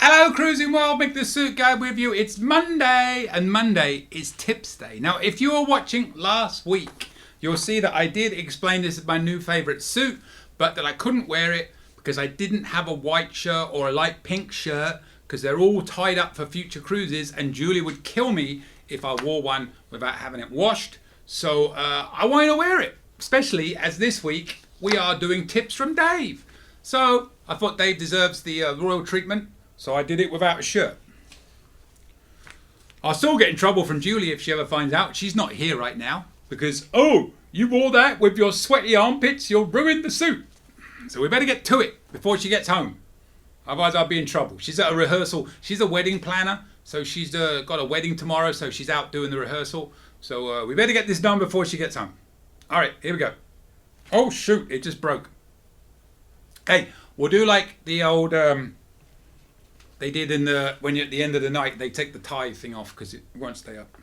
Hello Cruising World, Mick the Suit Guy with you. It's Monday, and Monday is Tips Day. Now, if you were watching last week, you'll see that I did explain this as my new favourite suit, but that I couldn't wear it because I didn't have a white shirt or a light pink shirt because they're all tied up for future cruises, and Julie would kill me if I wore one without having it washed. So I wanted to wear it, especially as this week we are doing tips from Dave. So I thought Dave deserves the royal treatment. So I did it without a shirt. I'll still get in trouble from Julie if she ever finds out. She's not here right now because, oh, you wore that with your sweaty armpits, you'll ruin the suit. So we better get to it before she gets home. Otherwise I'll be in trouble. She's at a rehearsal. She's a wedding planner. So she's got a wedding tomorrow. So she's out doing the rehearsal. So we better get this done before she gets home. All right, here we go. Oh, shoot, it just broke. Hey, we'll do like the old... They did when you're at the end of the night, they take the tie thing off because it won't stay up.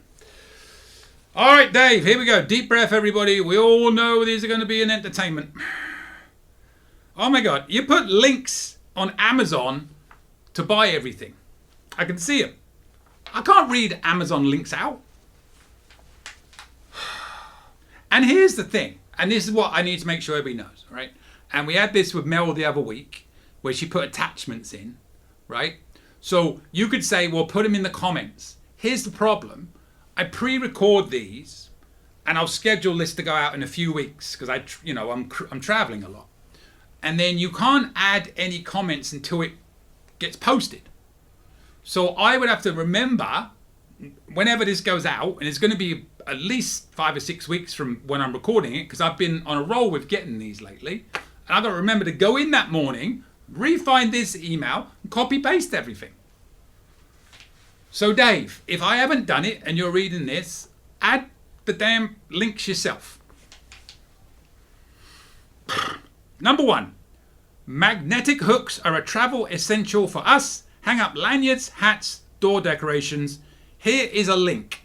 All right, Dave, here we go. Deep breath, everybody. We all know these are going to be an entertainment. Oh my God, you put links on Amazon to buy everything. I can see them. I can't read Amazon links out. And here's the thing, and this is what I need to make sure everybody knows, right? And we had this with Mel the other week where she put attachments in, right? So you could say, well, put them in the comments. Here's the problem. I pre-record these and I'll schedule this to go out in a few weeks because I'm traveling a lot. And then you can't add any comments until it gets posted. So I would have to remember whenever this goes out, and it's going to be at least 5 or 6 weeks from when I'm recording it because I've been on a roll with getting these lately. And I've got to remember to go in that morning, re-find this email, and copy-paste everything. So Dave, if I haven't done it and you're reading this, add the damn links yourself. Number 1, magnetic hooks are a travel essential for us. Hang up lanyards, hats, door decorations. Here is a link.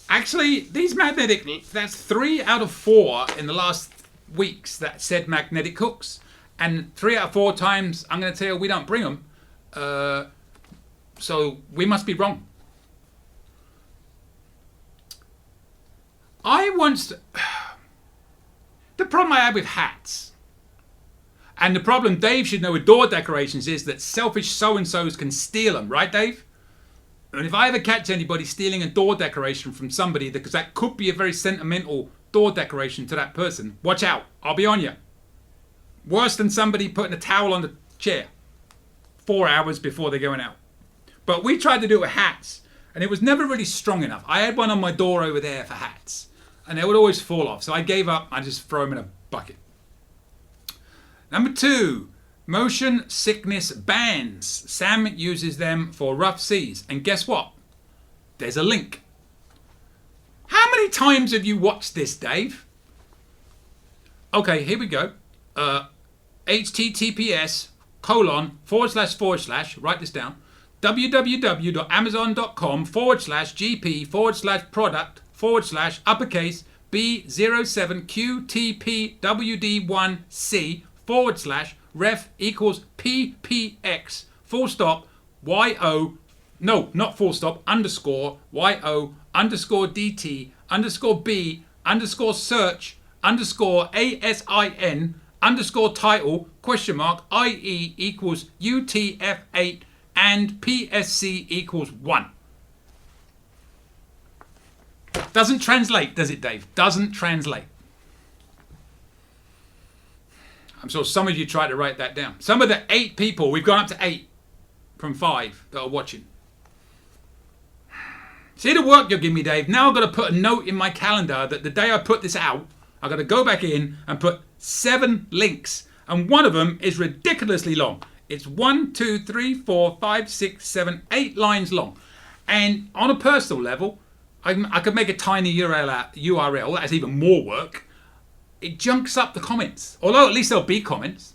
Actually, these magnetic, that's 3 out of 4 in the last weeks that said magnetic hooks. And 3 out of 4 times, I'm going to tell you, we don't bring them. So we must be wrong. The problem I have with hats, and the problem Dave should know with door decorations, is that selfish so-and-sos can steal them, right, Dave? And if I ever catch anybody stealing a door decoration from somebody, because that could be a very sentimental door decoration to that person, watch out, I'll be on you. Worse than somebody putting a towel on the chair 4 hours before they're going out. But we tried to do it with hats, and it was never really strong enough. I had one on my door over there for hats, and they would always fall off. So I gave up. I just throw them in a bucket. Number 2, motion sickness bands. Sam uses them for rough seas. And guess what? There's a link. How many times have you watched this, Dave? Okay, here we go. https:// write this down, www.amazon.com/gp/product/uppercase B07QTPWD1C/ref equals PPX full stop YO, no, not full stop, underscore YO underscore DT underscore B underscore search underscore ASIN underscore title question mark IE equals UTF8 and PSC equals 1. Doesn't translate, does it, Dave? Doesn't translate. I'm sure some of you tried to write that down. Some of the 8 people, we've gone up to 8 from 5 that are watching. See the work you're giving me, Dave? Now I've got to put a note in my calendar that the day I put this out, I've got to go back in and put 7 links. And one of them is ridiculously long. It's 1, 2, 3, 4, 5, 6, 7, 8 lines long. And on a personal level, I could make a tiny URL. That's even more work. It junks up the comments. Although at least there'll be comments.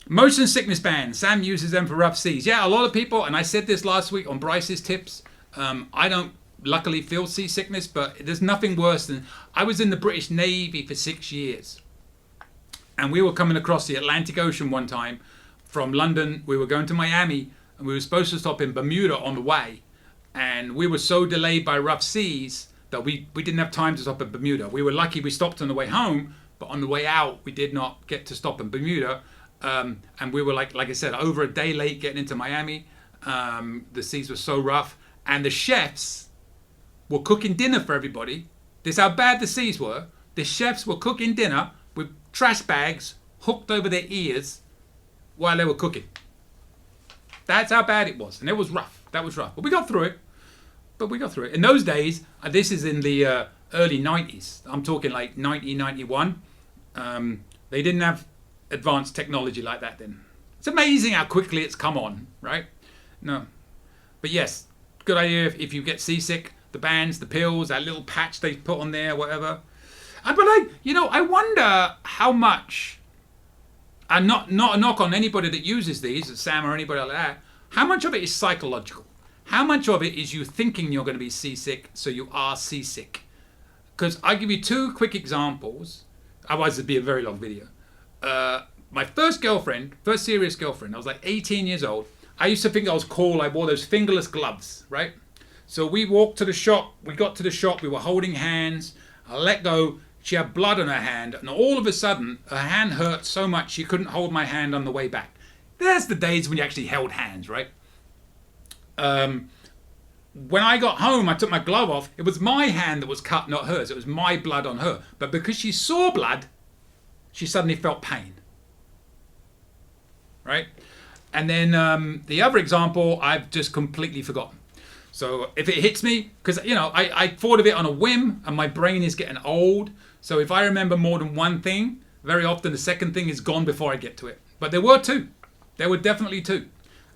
Motion sickness bands. Sam uses them for rough seas. Yeah, a lot of people, and I said this last week on Bryce's tips. I don't luckily feel seasickness, but there's nothing worse than... I was in the British Navy for 6 years. And we were coming across the Atlantic Ocean one time from London. We were going to Miami, and we were supposed to stop in Bermuda on the way. And we were so delayed by rough seas that we didn't have time to stop at Bermuda. We were lucky we stopped on the way home, but on the way out, we did not get to stop in Bermuda. And we were, like I said, over a day late getting into Miami. The seas were so rough. And the chefs were cooking dinner for everybody. This is how bad the seas were. The chefs were cooking dinner with trash bags hooked over their ears while they were cooking. That's how bad it was. And it was rough. That was rough. But we got through it. In those days, this is in the early 90s. I'm talking like 1991. They didn't have advanced technology like that then. It's amazing how quickly it's come on, right? No. But yes, good idea if you get seasick. The bands, the pills, that little patch they put on there, whatever. But I wonder how much, and not a knock on anybody that uses these, Sam or anybody like that, how much of it is psychological? How much of it is you thinking you're going to be seasick, so you are seasick? Because I'll give you 2 quick examples, otherwise it'd be a very long video. My first serious girlfriend, I was like 18 years old. I used to think I was cool. I wore those fingerless gloves, right? So we walked to the shop. We got to the shop. We were holding hands. I let go. She had blood on her hand. And all of a sudden, her hand hurt so much she couldn't hold my hand on the way back. There's the days when you actually held hands, right? When I got home, I took my glove off. It was my hand that was cut, not hers. It was my blood on her. But because she saw blood, she suddenly felt pain. Right? And then the other example, I've just completely forgotten. So if it hits me, because, I thought of it on a whim and my brain is getting old. So if I remember more than one thing, very often the second thing is gone before I get to it. But there were 2. There were definitely 2.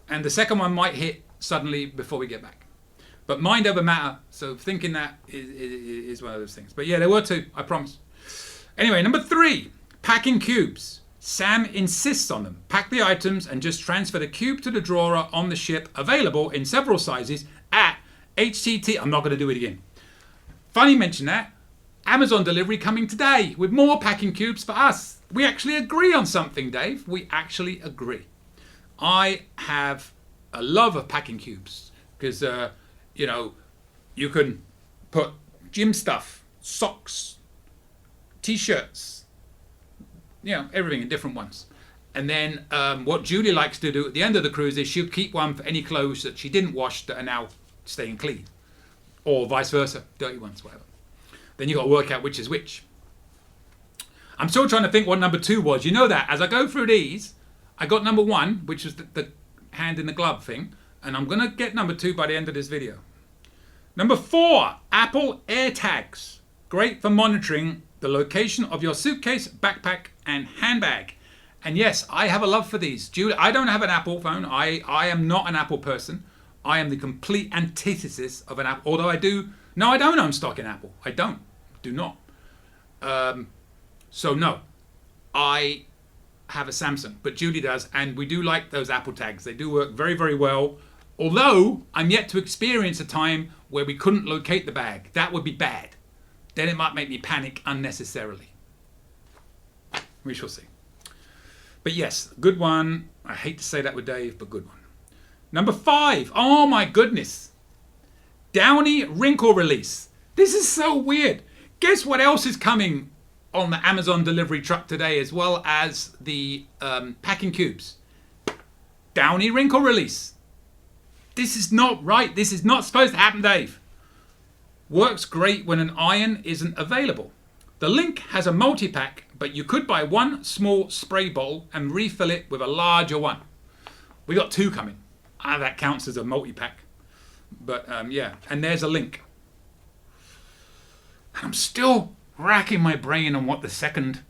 And the second one might hit suddenly before we get back. But mind over matter. So thinking that is one of those things. But yeah, there were 2, I promise. Anyway, number 3, packing cubes. Sam insists on them. Pack the items and just transfer the cube to the drawer on the ship, available in several sizes at HTT. I'm not going to do it again. Funny mention that. Amazon delivery coming today with more packing cubes for us. We actually agree on something, Dave. We actually agree. I have a love of packing cubes because, you can put gym stuff, socks, t-shirts, everything in different ones. And then what Julie likes to do at the end of the cruise is she'll keep one for any clothes that she didn't wash that are now staying clean. Or vice versa, dirty ones, whatever. Then you got to work out which is which. I'm still trying to think what number 2 was. You know that as I go through these, I got number 1, which was the hand in the glove thing. And I'm going to get number 2 by the end of this video. Number 4, Apple AirTags. Great for monitoring the location of your suitcase, backpack, and handbag. And yes, I have a love for these. Julie, I don't have an Apple phone. I am not an Apple person. I am the complete antithesis of an Apple. Although I don't own stock in Apple. I do not. So no, I have a Samsung, but Julie does. And we do like those Apple tags. They do work very, very well. Although I'm yet to experience a time where we couldn't locate the bag. That would be bad. Then it might make me panic unnecessarily. We shall see. But yes, good one. I hate to say that with Dave, but good one. Number 5. Oh my goodness. Downy wrinkle release. This is so weird. Guess what else is coming on the Amazon delivery truck today, as well as the packing cubes? Downy wrinkle release. This is not right. This is not supposed to happen, Dave. Works great when an iron isn't available. The Link has a multi-pack, but you could buy one small spray bottle and refill it with a larger one. We got 2 coming. That counts as a multi-pack. But yeah, and there's a Link. I'm still racking my brain on what the second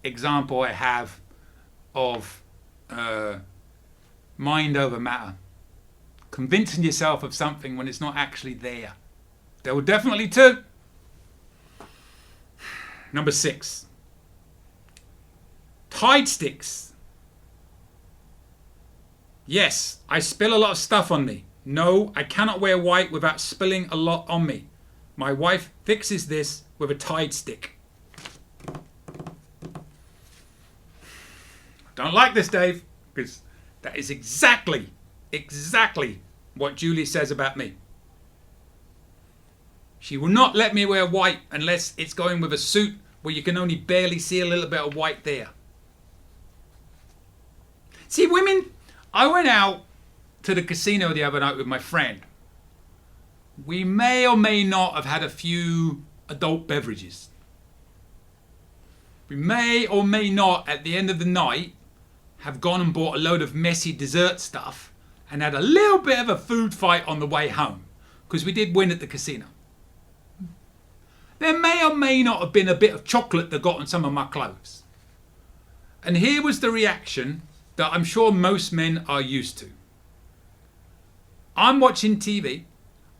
example I have of mind over matter. Convincing yourself of something when it's not actually there. There were definitely 2. Number 6. Tide sticks. Yes, I spill a lot of stuff on me. No, I cannot wear white without spilling a lot on me. My wife fixes this with a Tide stick. Don't like this, Dave, because that is exactly what Julie says about me. She will not let me wear white unless it's going with a suit where you can only barely see a little bit of white there. See, women, I went out to the casino the other night with my friend. We may or may not have had a few adult beverages. We may or may not, at the end of the night, have gone and bought a load of messy dessert stuff and had a little bit of a food fight on the way home, because we did win at the casino. There may or may not have been a bit of chocolate that got on some of my clothes. And here was the reaction that I'm sure most men are used to. I'm watching TV.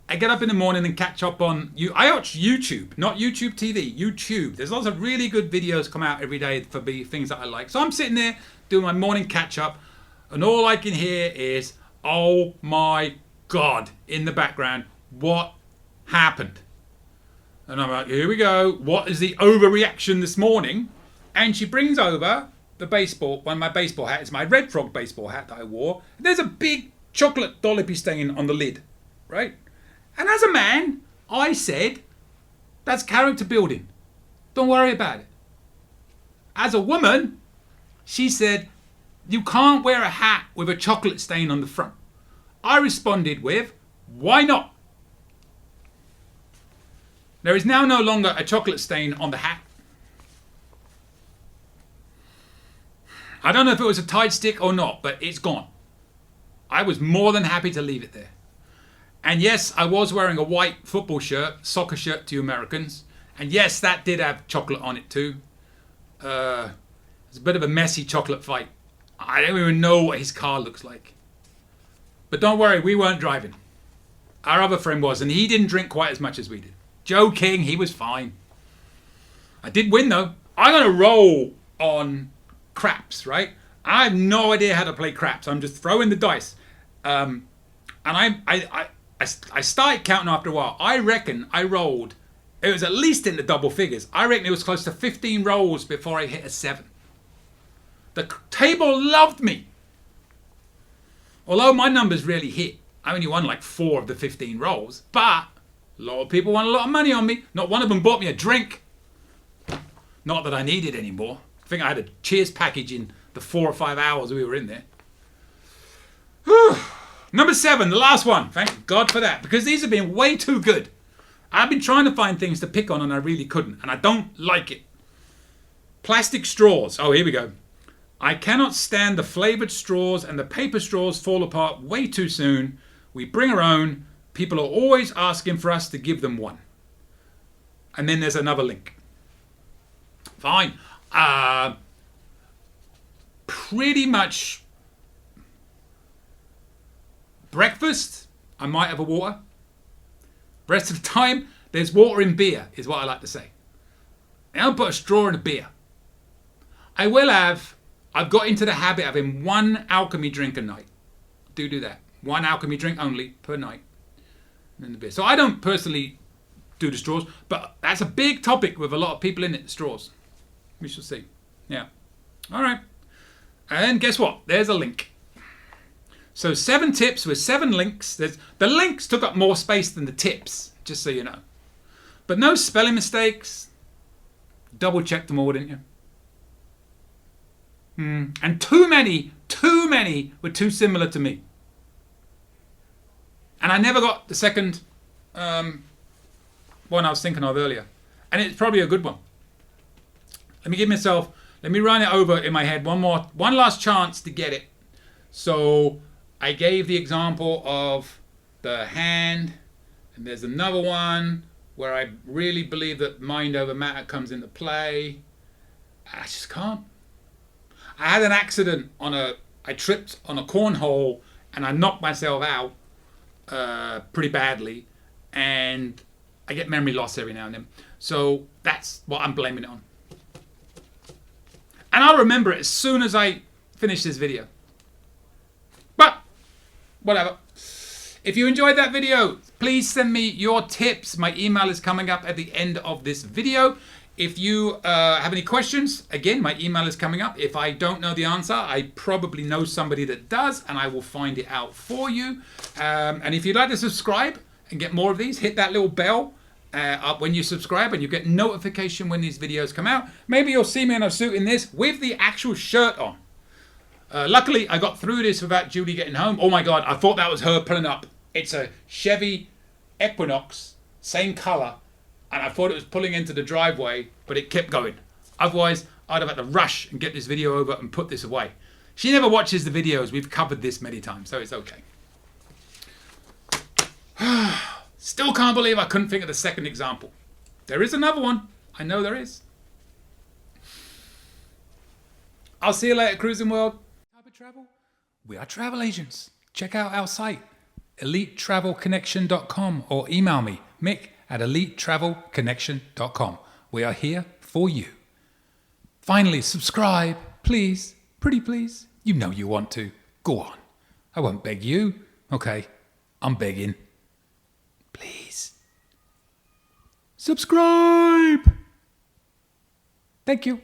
I get up in the morning and catch up on I watch YouTube, not YouTube TV, YouTube. There's lots of really good videos come out every day for things that I like. So I'm sitting there doing my morning catch up, and all I can hear is, oh my God, in the background. What happened? And I'm like, here we go. What is the overreaction this morning? And she brings over the one of my baseball hat. It's my Red Frog baseball hat that I wore. There's a big chocolate dollopy stain on the lid, right? And as a man, I said, that's character building. Don't worry about it. As a woman, she said, you can't wear a hat with a chocolate stain on the front. I responded with, why not? There is now no longer a chocolate stain on the hat. I don't know if it was a Tide stick or not, but it's gone. I was more than happy to leave it there. And yes, I was wearing a white football shirt, soccer shirt to you Americans. And yes, that did have chocolate on it too. It's a bit of a messy chocolate fight. I don't even know what his car looks like. But don't worry, we weren't driving. Our other friend was, and he didn't drink quite as much as we did. Joe King, he was fine. I did win though. I'm going to roll on craps, right? I have no idea how to play craps. I'm just throwing the dice. And I started counting after a while. I reckon I rolled, it was at least in the double figures. I reckon it was close to 15 rolls before I hit a 7. The table loved me. Although my numbers really hit. I only won like 4 of the 15 rolls. But a lot of people won a lot of money on me. Not one of them bought me a drink. Not that I needed anymore. I think I had a Cheers package in the 4 or 5 hours we were in there. Whew. Number 7, the last one. Thank God for that. Because these have been way too good. I've been trying to find things to pick on and I really couldn't. And I don't like it. Plastic straws. Oh, here we go. I cannot stand the flavoured straws, and the paper straws fall apart way too soon. We bring our own. People are always asking for us to give them one. And then there's another link. Fine. Pretty much breakfast, I might have a water. The rest of the time, there's water in beer, is what I like to say. I don't put a straw in a beer. I've got into the habit of having one alchemy drink a night. Do that. One alchemy drink only per night. And then the beer. So I don't personally do the straws, but that's a big topic with a lot of people in it, the straws. We shall see. Yeah. All right. And guess what? There's a link. So 7 tips with 7 links. The links took up more space than the tips, just so you know. But no spelling mistakes. Double checked them all, didn't you? And too many were too similar to me. And I never got the second one I was thinking of earlier. And it's probably a good one. Let me run it over in my head one last chance to get it. So I gave the example of the hand, and there's another one where I really believe that mind over matter comes into play. I just can't. I had an accident I tripped on a cornhole and I knocked myself out pretty badly, and I get memory loss every now and then. So that's what I'm blaming it on. And I'll remember it as soon as I finish this video. But, whatever. If you enjoyed that video, please send me your tips. My email is coming up at the end of this video. If you have any questions, again, my email is coming up. If I don't know the answer, I probably know somebody that does, and I will find it out for you. And if you'd like to subscribe and get more of these, hit that little bell up when you subscribe, and you get notification when these videos come out. Maybe you'll see me in a suit in this with the actual shirt on. Luckily, I got through this without Julie getting home. Oh my God, I thought that was her pulling up. It's a Chevy Equinox, same color, and I thought it was pulling into the driveway, but it kept going. Otherwise, I'd have had to rush and get this video over and put this away. She never watches the videos. We've covered this many times, so it's okay. Still can't believe I couldn't think of the second example. There is another one. I know there is. I'll see you later, Cruising World. Type of travel? We are travel agents. Check out our site, elitetravelconnection.com, or email me, Mick, at elitetravelconnection.com. We are here for you. Finally, subscribe, please. Pretty please. You know you want to. Go on. I won't beg you. Okay, I'm begging. Please. Subscribe. Thank you.